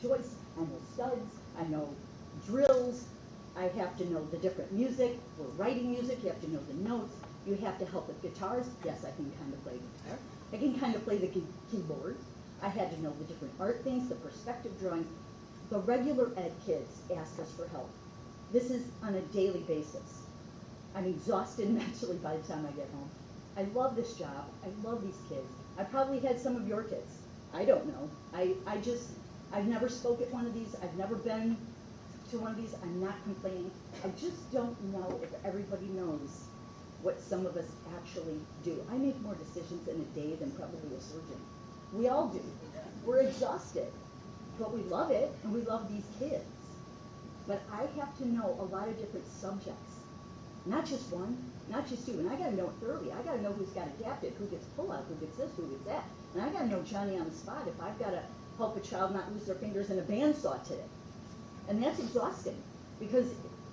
joists, I know studs, I know drills, I have to know the different music. We're writing music, you have to know the notes. You have to help with guitars. Yes, I can kind of play the guitar. I can kind of play the keyboard. I had to know the different art things, the perspective drawings. The regular ed kids ask us for help. This is on a daily basis. I'm exhausted mentally by the time I get home. I love this job. I love these kids. I probably had some of your kids. I don't know. I've never spoke at one of these. I've never been to one of these. I'm not complaining. I just don't know if everybody knows what some of us actually do. I make more decisions in a day than probably a surgeon. We all do. We're exhausted, but we love it, and we love these kids. But I have to know a lot of different subjects, not just one, not just two, and I gotta know it thoroughly. I gotta know who's got adapted, who gets pull-out, who gets this, who gets that, and I gotta know Johnny on the spot if I've gotta help a child not lose their fingers in a bandsaw today. And that's exhausting, because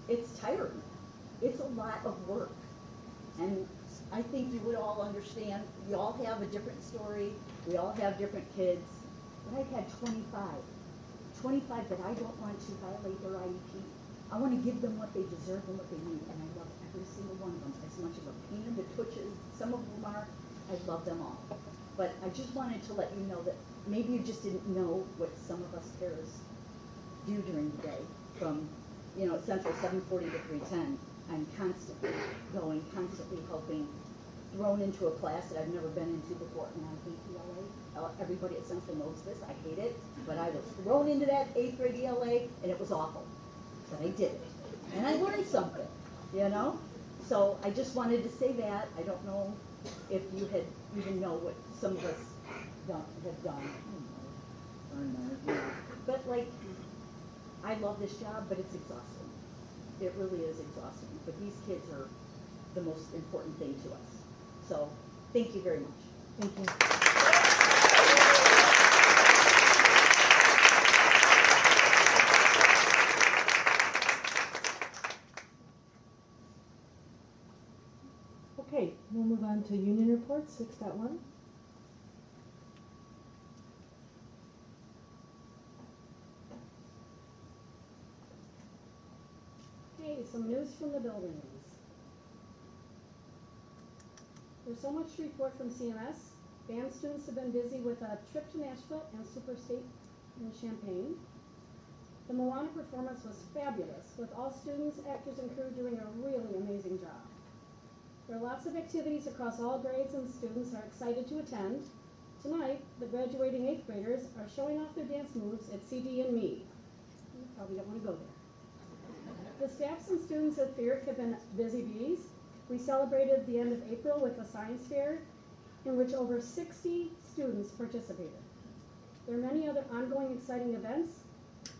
it's tiring. It's a lot of work. And I think you would all understand, we all have a different story, we all have different kids, but I've had 25 that I don't want to violate their IEP. I want to give them what they deserve and what they need, and I love every single one of them. As much of a pain in the twitches, some of them are, I love them all. But I just wanted to let you know that maybe you just didn't know what some of us parents do during the day. From, Central 7:40 to 3:10, I'm constantly going, constantly helping, thrown into a class that I've never been into before, and I hate ELA. Everybody at Central knows this, I hate it, but I was thrown into that 8th grade ELA, and it was awful. But I did it, and I learned something, So I just wanted to say that. I don't know if you had even know what some of us have done. But I love this job, but it's exhausting. It really is exhausting. But these kids are the most important thing to us. So thank you very much. Thank you. Okay, we'll move on to union reports, 6.1. Okay, some news from the buildings. There's so much to report from CMS. Band students have been busy with a trip to Nashville and Super State in Champaign. The Moana performance was fabulous, with all students, actors, and crew doing a really amazing job. There are lots of activities across all grades, and students are excited to attend. Tonight, the graduating 8th graders are showing off their dance moves at CD and Me. You probably don't want to go there. The staffs and students at FEARC have been busy bees. We celebrated the end of April with a science fair in which over 60 students participated. There are many other ongoing exciting events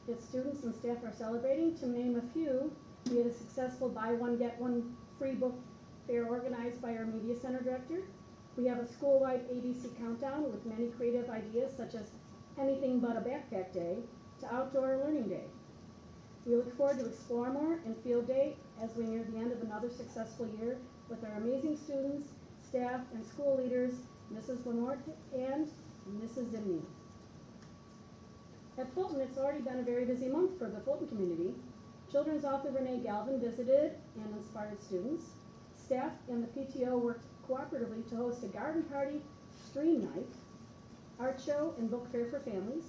that students and staff are celebrating. To name a few, we had a successful buy one, get one free book fair organized by our media center director. We have a school-wide ABC countdown with many creative ideas, such as anything but a backpack day to outdoor learning day. We look forward to Explore More and Field Day as we near the end of another successful year with our amazing students, staff, and school leaders, Mrs. Lamorte and Mrs. Zimney. At Fulton, it's already been a very busy month for the Fulton community. Children's author Renee Galvin visited and inspired students. Staff and the PTO worked cooperatively to host a garden party, stream night, art show, and book fair for families.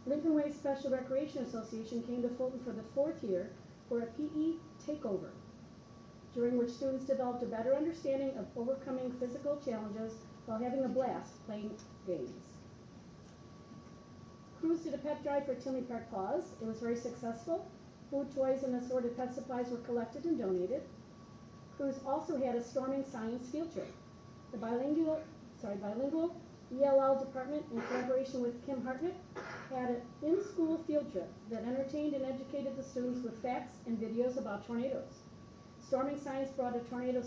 Lincoln Way Special Recreation Association came to Fulton for the 4th year for a PE takeover, during which students developed a better understanding of overcoming physical challenges while having a blast playing games. Crews did a pet drive for Tinley Park Paws. It was very successful. Food, toys, and assorted pet supplies were collected and donated. Crews also had a storming science field trip. The bilingual ELL department, in collaboration with Kim Hartnett, had an in-school field trip that entertained and educated the students with facts and videos about tornadoes. Storming Science brought a tornado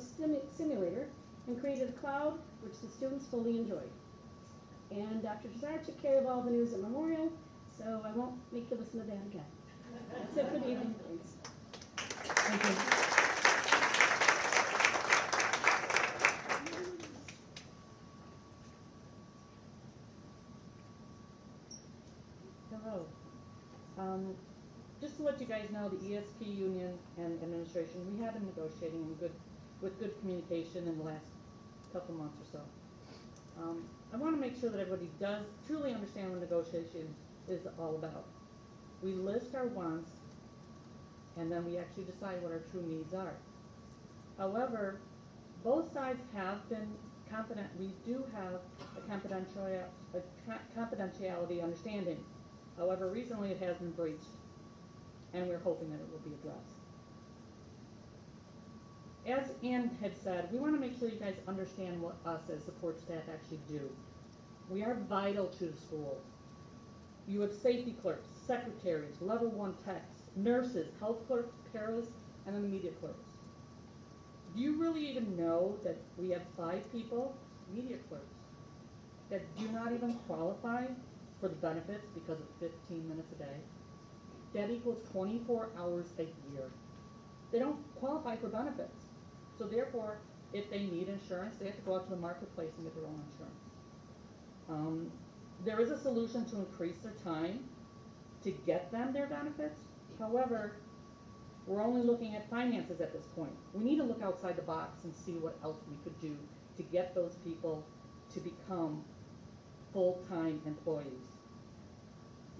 simulator and created a cloud, which the students fully enjoyed. And Dr. Tazar took care of all the news at Memorial, so I won't make you listen to that again. That's it for the evening, thanks. Thank you. Hello. Just to let you guys know, the ESP union and administration, we have been negotiating with good communication in the last couple months or so. I want to make sure that everybody does truly understand what negotiation is all about. We list our wants, and then we actually decide what our true needs are. However, both sides have been confident. We do have a confidentiality understanding. However, recently it has been breached, and we're hoping that it will be addressed. As Ann had said, we want to make sure you guys understand what us as support staff actually do. We are vital to the schools. You have safety clerks, secretaries, level 1 techs, nurses, health clerks, paras, and then the media clerks. Do you really even know that we have 5 people, media clerks, that do not even qualify for the benefits because of 15 minutes a day? That equals 24 hours a year. They don't qualify for benefits. So therefore, if they need insurance, they have to go out to the marketplace and get their own insurance. There is a solution to increase their time to get them their benefits. However, we're only looking at finances at this point. We need to look outside the box and see what else we could do to get those people to become full-time employees.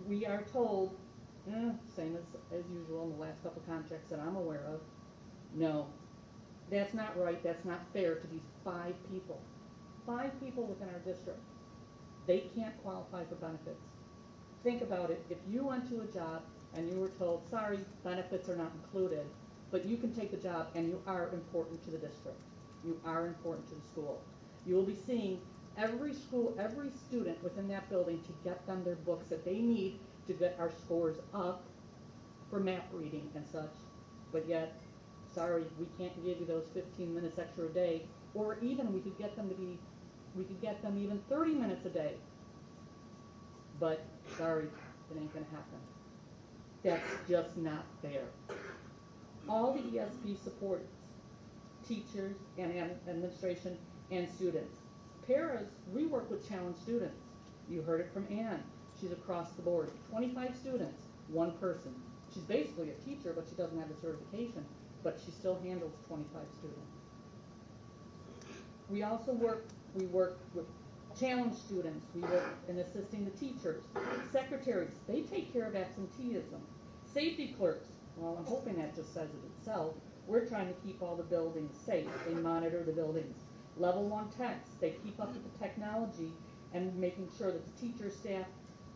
We are told, same as usual in the last couple contracts that I'm aware of, no, that's not right, that's not fair to these 5 people. 5 people within our district. They can't qualify for benefits. Think about it, if you went to a job and you were told, sorry, benefits are not included, but you can take the job and you are important to the district. You are important to the school. You will be seeing every school, every student within that building to get them their books that they need to get our scores up for map reading and such. But yet, sorry, we can't give you those 15 minutes extra a day, or even we could get them even 30 minutes a day. But sorry, it ain't gonna happen. That's just not fair. All the ESP supports, teachers and administration and students. Paras, we work with challenged students. You heard it from Ann. She's across the board. 25 students, 1 person. She's basically a teacher, but she doesn't have a certification, but she still handles 25 students. We also work with challenged students. We work in assisting the teachers. Secretaries, they take care of absenteeism. Safety clerks, well, I'm hoping that just says it itself. We're trying to keep all the buildings safe. They monitor the buildings. Level 1 techs, they keep up with the technology and making sure that the teacher staff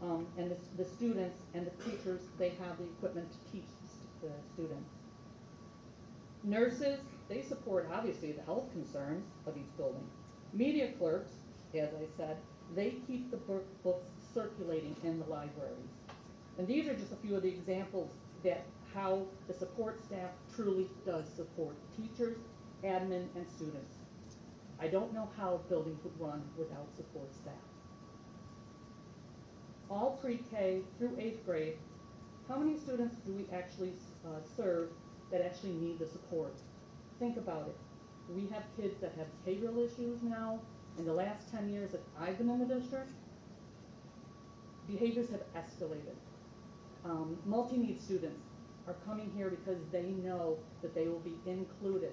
and the students and the teachers, they have the equipment to teach the students. Nurses, they support obviously the health concerns of each building. Media clerks, as I said, they keep the books circulating in the libraries. And these are just a few of the examples that how the support staff truly does support teachers, admin, and students. I don't know how buildings would run without support staff. All pre-K through 8th grade, how many students do we actually serve that actually need the support? Think about it. We have kids that have behavioral issues now. In the last 10 years that I've been in the district, behaviors have escalated. Multi-need students are coming here because they know that they will be included,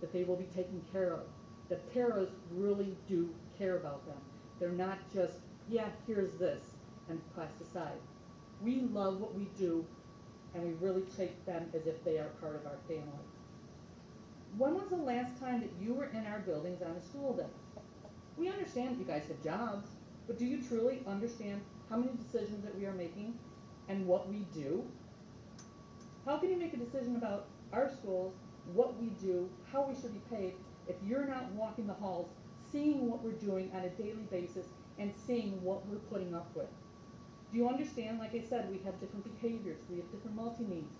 that they will be taken care of. The paras really do care about them. They're not just, yeah, here's this, and cast aside. We love what we do, and we really treat them as if they are part of our family. When was the last time that you were in our buildings on a school day? We understand you guys have jobs, but do you truly understand how many decisions that we are making and what we do? How can you make a decision about our schools, what we do, how we should be paid, if you're not walking the halls, seeing what we're doing on a daily basis and seeing what we're putting up with? Do you understand, like I said, we have different behaviors, we have different multi-needs.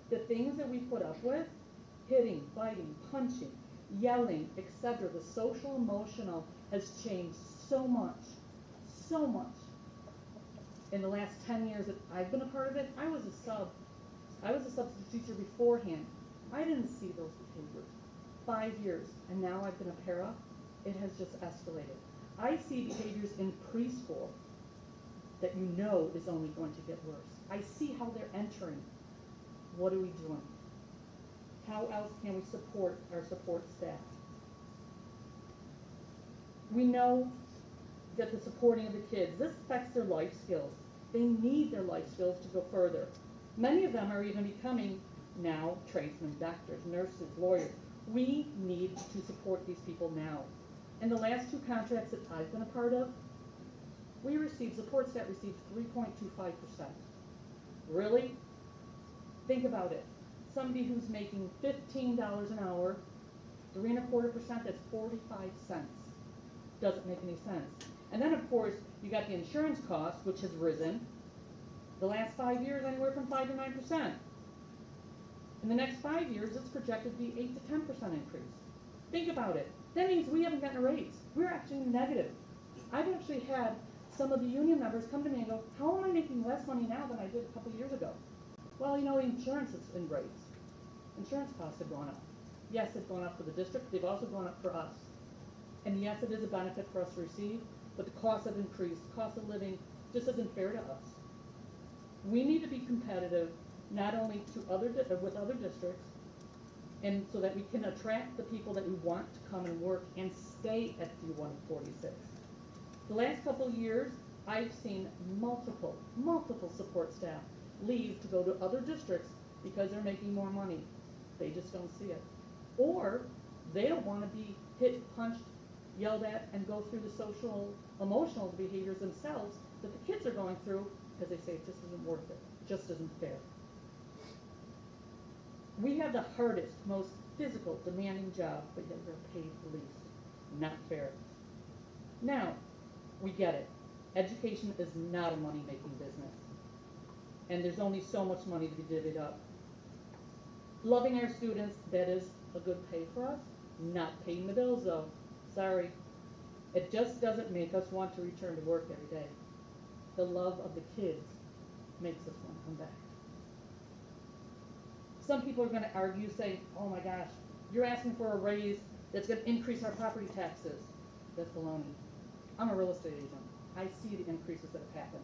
The things that we put up with, hitting, biting, punching, yelling, etc., the social emotional has changed so much, so much. In the last 10 years that I've been a part of it, I was a substitute teacher beforehand. I didn't see those behaviors. 5 years, and now I've been a para, it has just escalated. I see behaviors in preschool that you know is only going to get worse. I see how they're entering. What are we doing? How else can we support our support staff? We know that the supporting of the kids, this affects their life skills. They need their life skills to go further. Many of them are even becoming now tradesmen, doctors, nurses, lawyers. We need to support these people now. In the last 2 contracts that I've been a part of, support staff received 3.25%. Really? Think about it. Somebody who's making $15 an hour, 3.25%, that's 45 cents. Doesn't make any sense. And then of course, you got the insurance cost, which has risen. The last 5 years, anywhere from 5 to 9%. In the next 5 years, it's projected to be 8 to 10% increase. Think about it. That means we haven't gotten a raise. We're actually negative. I've actually had some of the union members come to me and go, how am I making less money now than I did a couple of years ago? Well, you know, insurance is in rates. Insurance costs have gone up. Yes, they've gone up for the district. They've also gone up for us. And yes, it is a benefit for us to receive, but the costs have increased. The cost of living just isn't fair to us. We need to be competitive, not only with other districts, and so that we can attract the people that we want to come and work and stay at D146. The last couple of years, I've seen multiple support staff leave to go to other districts because they're making more money. They just don't see it. Or they don't want to be hit, punched, yelled at, and go through the social, emotional behaviors themselves that the kids are going through because they say it just isn't worth it, just isn't fair. We have the hardest, most physical, demanding job, but yet we're paid the least. Not fair. Now, we get it. Education is not a money-making business. And there's only so much money to be divvied up. Loving our students, that is a good pay for us. Not paying the bills, though. Sorry. It just doesn't make us want to return to work every day. The love of the kids makes us want to come back. Some people are going to argue, say, oh my gosh, you're asking for a raise that's going to increase our property taxes. That's baloney. I'm a real estate agent. I see the increases that have happened.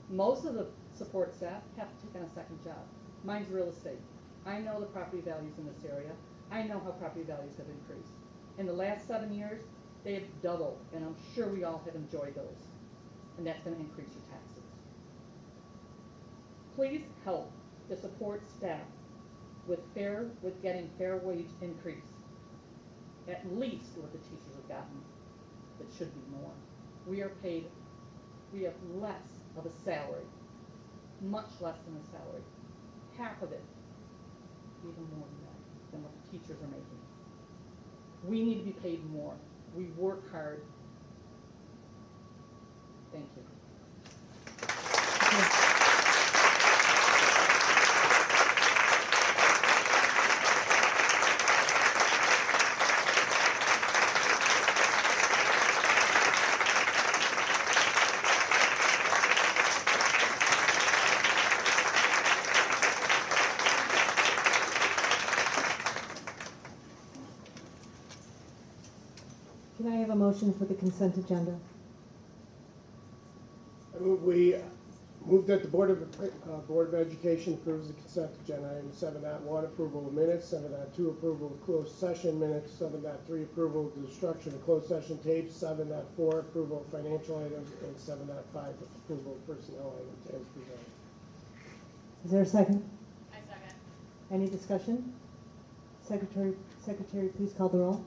Most of the support staff have to take on a second job. Mine's real estate. I know the property values in this area. I know how property values have increased. In the last 7 years, they have doubled, and I'm sure we all have enjoyed those. And that's going to increase your taxes. Please help the support staff with getting fair wage increase. At least what the teachers have gotten. It should be more. We have less of a salary, much less than a salary. Half of it, even more than that, than what the teachers are making. We need to be paid more. We work hard. Thank you. Can I have a motion for the consent agenda? I move that the Board of Education approves the consent agenda. Item 7.1, approval of minutes. 7.2, approval of closed session minutes. 7.3, approval of destruction of closed session tapes. 7.4, approval of financial items. And 7.5, approval of personnel items as presented. Is there a second? I second. Any discussion? Secretary, please call the roll.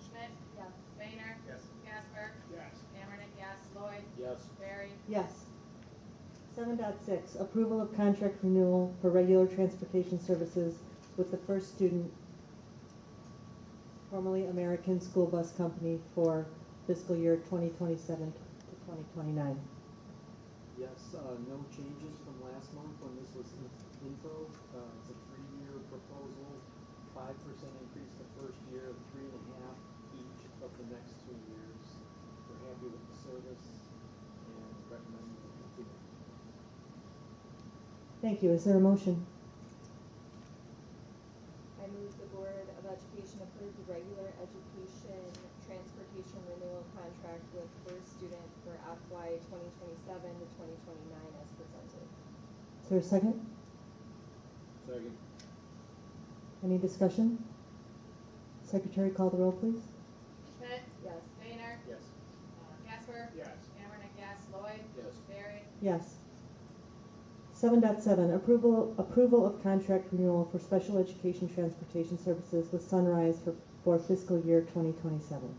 Schmidt? Yes. Boehner? Yes. Casper? Yes. Cameron? Yes. Lloyd? Yes. Barry? Yes. 7.6, approval of contract renewal for regular transportation services with the First Student, formerly American School Bus Company, for fiscal year 2027 to 2029. Yes, no changes from last month when this was info. It's a 3-year proposal, 5% increase the first year, 3.5% each of the next 2 years. We're happy with the service and recommend the approval. Thank you. Is there a motion? I move the Board of Education Education approved the regular education transportation renewal contract with First Student for FY 2027 to 2029 as presented. Is there a second? Second. Any discussion? Secretary, call the roll, please. Schmidt, Yes. Vainer, Yes. Casper, Yes. Cameron, yes, Lloyd, Yes. Barry, Yes. 7.7, approval of contract renewal for special education transportation services with Sunrise for fiscal year 2027.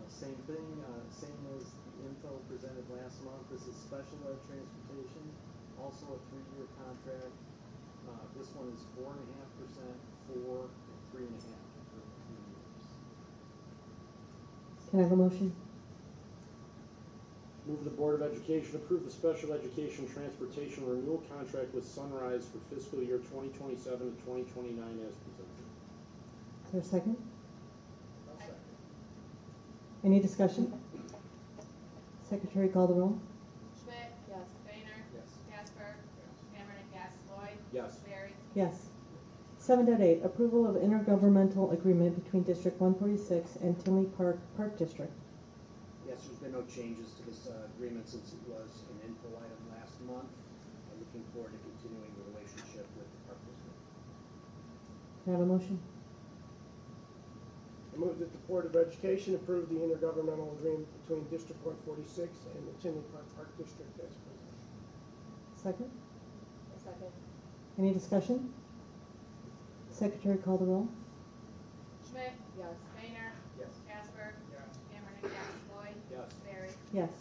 Same thing, same as the info presented last month. This is special ed transportation, also a 3-year contract. This one is 4.5%, 4, and 3.5 for 3 years. Can I have a motion? Move the Board of Education approve the special education transportation renewal contract with Sunrise for fiscal year 2027 to 2029 as presented. Is there a second? I'll second. Any discussion? Secretary, call the roll. Schmidt, Yes. Vainer, Yes. Casper, Cameron, yes, Lloyd, Yes. Barry, Yes. 7.8, approval of intergovernmental agreement between District 146 and Tinley Park District. Yes, there's been no changes to this agreement since it was an info item last month. I'm looking forward to continuing the relationship with the Park District. Can I have a motion? I move that the Board of Education approve the intergovernmental agreement between District 146 and the Tinley Park District as presented. Second? A second. Any discussion? Secretary, call the roll. Schmidt, Yes. Vainer, Yes. Casper, Yes. Cameron, yes, Lloyd, Yes. Barry, Yes.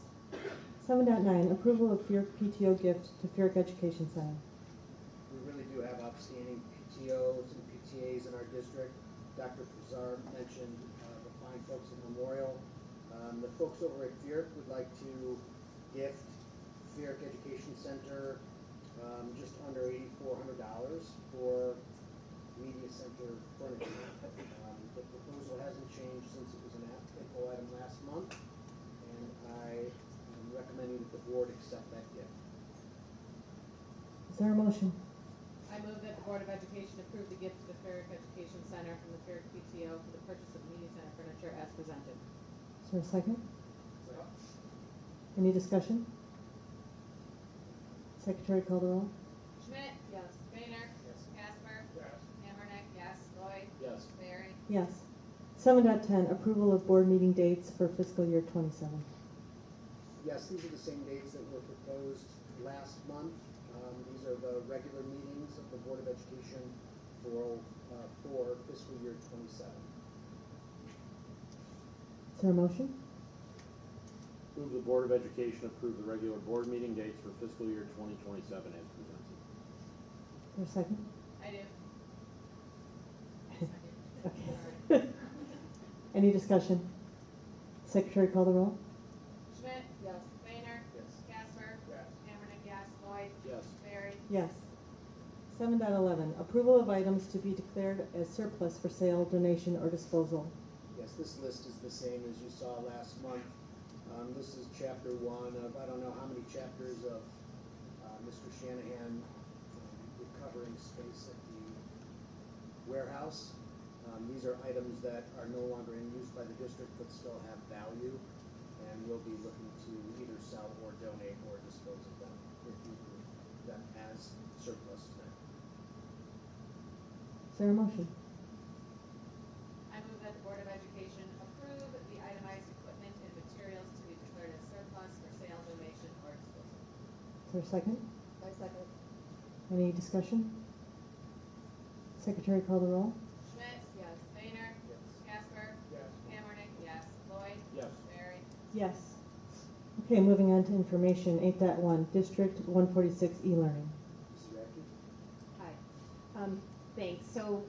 7.9, approval of FERC PTO gift to FERC Education Center. We really do have outstanding PTOs and PTAs in our district. Dr. Pazar mentioned the fine folks at Memorial. The folks over at FERC would like to gift FERC Education Center just under $8,400 for media center furniture. The proposal hasn't changed since it was an info item last month, and I am recommending that the board accept that gift. Is there a motion? I move that the Board of Education approve the gift to the Ferric Education Center from the Ferric PTO for the purchase of media center furniture as presented. Is there a second? Any discussion? Secretary, call the roll. Schmidt, Yes. Vainer, Yes. Casper, Yes. Cameron, yes, Lloyd, Yes. Barry, Yes. 7.10, approval of board meeting dates for fiscal year 27. Yes, these are the same dates that were proposed last month. These are the regular meetings of the Board of Education for fiscal year 27. Is there a motion? Move the Board of Education approve the regular board meeting dates for fiscal year 2027 as presented. Is there a second? I do. Okay. Any discussion? Secretary, call the roll. Schmidt, Yes. Vainer, Yes. Casper, Yes. Cameron, yes, Lloyd, Yes. Barry, Yes. 7.11, approval of items to be declared as surplus for sale, donation, or disposal. Yes, this list is the same as you saw last month. This is chapter 1 of, I don't know how many chapters of Mr. Shanahan recovering space at the warehouse. These are items that are no longer in use by the district but still have value, and we'll be looking to either sell or donate or dispose of them if we approve them as surplus tonight. Is there a motion? I move that the Board of Education approve the itemized equipment and materials to be declared as surplus for sale, donation, or disposal. Is there a second? I second. Any discussion? Secretary, call the roll. Schmidt, Yes. Vainer, Yes. Casper, Yes. Cameron, yes, Lloyd, Yes. Barry, Yes. Okay, moving on to information, 8.1, District 146 e-learning. Mrs. Radke? Hi. Thanks. So,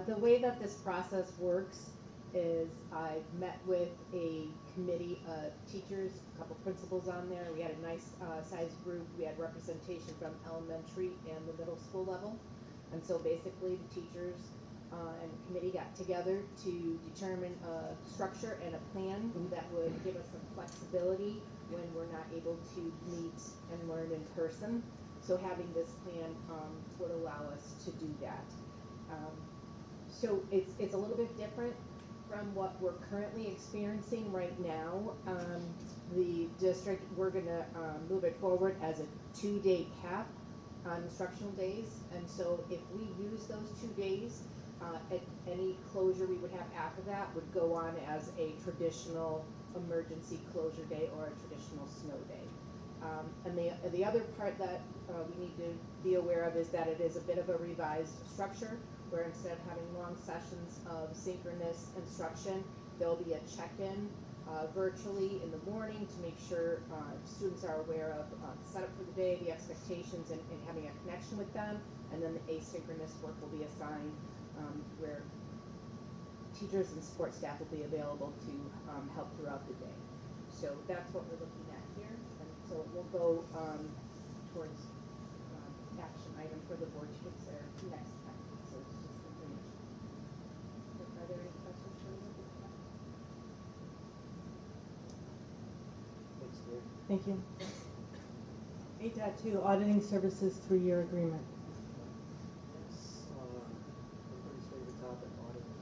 the way that this process works is I've met with a committee of teachers, a couple principals on there. We had a nice sized group. We had representation from elementary and the middle school level. And so basically the teachers and the committee got together to determine a structure and a plan that would give us some flexibility when we're not able to meet and learn in person. So having this plan would allow us to do that. So it's a little bit different from what we're currently experiencing right now. The district, we're gonna, move it forward as a 2-day cap on instructional days. And so if we use those 2 days, at any closure we would have after that would go on as a traditional emergency closure day or a traditional snow day. And the other part that we need to be aware of is that it is a bit of a revised structure, where instead of having long sessions of synchronous instruction, there'll be a check-in virtually in the morning to make sure students are aware of the setup for the day, the expectations, and having a connection with them. And then the asynchronous work will be assigned, where teachers and support staff will be available to help throughout the day. So that's what we're looking at here. And so it will go towards action item for the board to consider next time. So it's just information. Are there any questions for me? Thanks, Gary. Thank you. 8.2, auditing services 3-year agreement. Yes, everybody's favorite topic, auditors.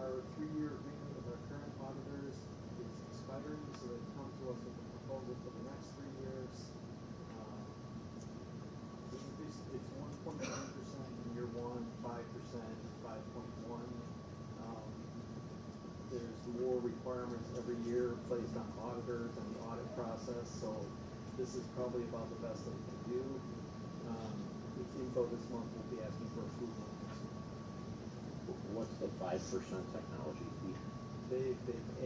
Our 3-year agreement with our current auditors is expiring, so they come to us with a proposal for the next 3 years. The increase, it's 1.9% in year 1, 5%, 5.1. There's more requirements every year placed on auditors and the audit process, so this is probably about the best that we can do. With info this month, we'll be asking for approval. What's the 5% technology fee? They've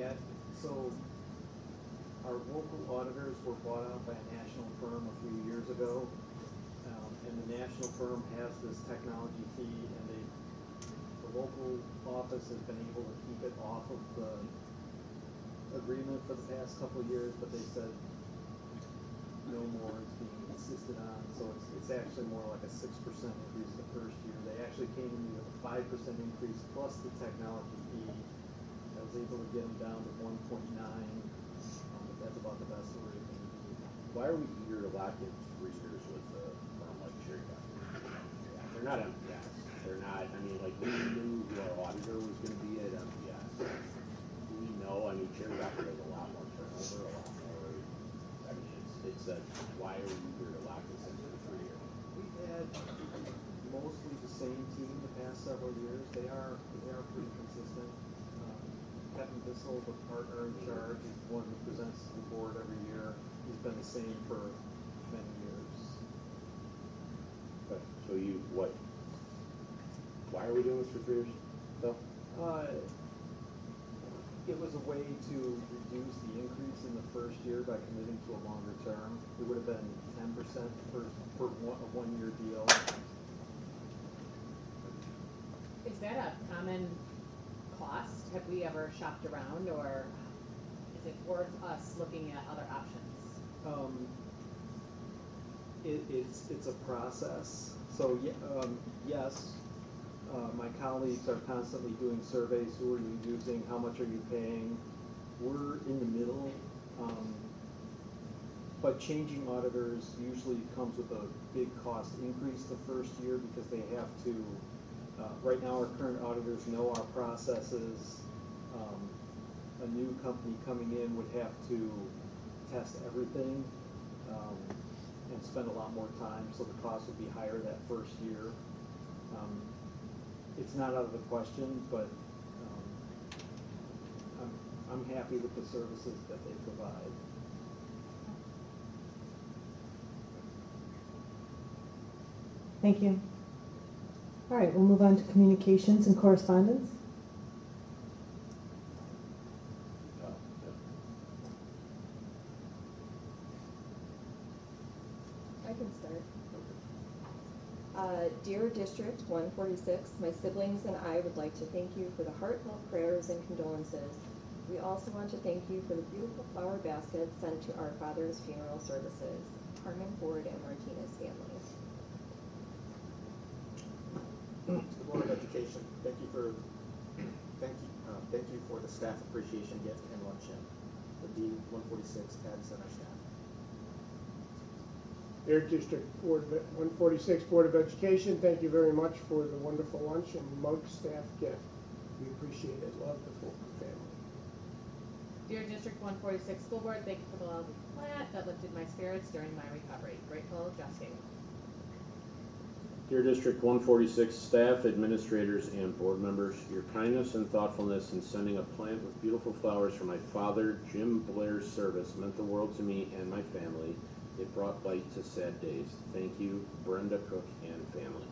added, so our local auditors were bought out by a national firm a few years ago. And the national firm has this technology fee, and the local office has been able to keep it off of the agreement for the past couple of years, but they said no more is being insisted on, so it's actually more like a 6% increase the first year. They actually came to me with a 5% increase plus the technology fee. I was able to get them down to 1.9, but that's about the best we're able to do. Why are we eager to lock in 3 years with a firm like Cherry Doctor? They're not MPS. They're not, I mean, like, we knew who our auditor was gonna be at MPS. We know, I mean, Cherry Doctor has a lot more turnover, a lot more, I mean, it's a, why are we eager to lock this in for 3 years? We've had mostly the same team the past several years. They are pretty consistent. Kevin Bissell, the partner in charge, is the one who presents to the board every year. He's been the same for many years. Okay, so you, what, why are we doing this for 3 years, though? It was a way to reduce the increase in the first year by committing to a longer term. It would have been 10% for a 1-year deal. Is that a common cost? Have we ever shopped around, or is it worth us looking at other options? It's a process. So yes, my colleagues are constantly doing surveys. Who are you using? How much are you paying? We're in the middle. But changing auditors usually comes with a big cost increase the first year because they have to, right now our current auditors know our processes. A new company coming in would have to test everything and spend a lot more time, so the cost would be higher that first year. It's not out of the question, but I'm happy with the services that they provide. Thank you. All right, we'll move on to communications and correspondence. I can start. Dear District 146, my siblings and I would like to thank you for the heartfelt prayers and condolences. We also want to thank you for the beautiful flower baskets sent to our father's funeral services. Carmen Ford and Martinez families. To the Board of Education, thank you for the staff appreciation gift and luncheon. The D146 Ed Center staff. Air District 146 Board of Education, thank you very much for the wonderful lunch and mug staff gift. We appreciate it. Love the full family. Dear District 146 School Board, thank you for the lovely plant that lifted my spirits during my recovery. Grateful, Jesse. Dear District 146 staff, administrators, and board members, your kindness and thoughtfulness in sending a plant with beautiful flowers for my father, Jim Blair's service, meant the world to me and my family. It brought light to sad days. Thank you, Brenda Cook and family.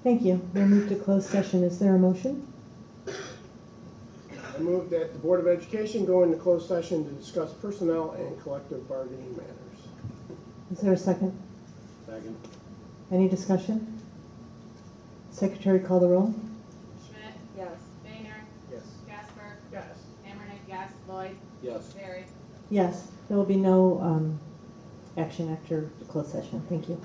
Thank you. We'll move to closed session. Is there a motion? I move that the Board of Education go into closed session to discuss personnel and collective bargaining matters. Is there a second? Second. Any discussion? Secretary, call the roll. Schmidt, Yes. Boehner, Yes. Casper, Yes. Hammernick, yes, Lloyd, Yes. Barry. Yes, there will be no action after the closed session. Thank you.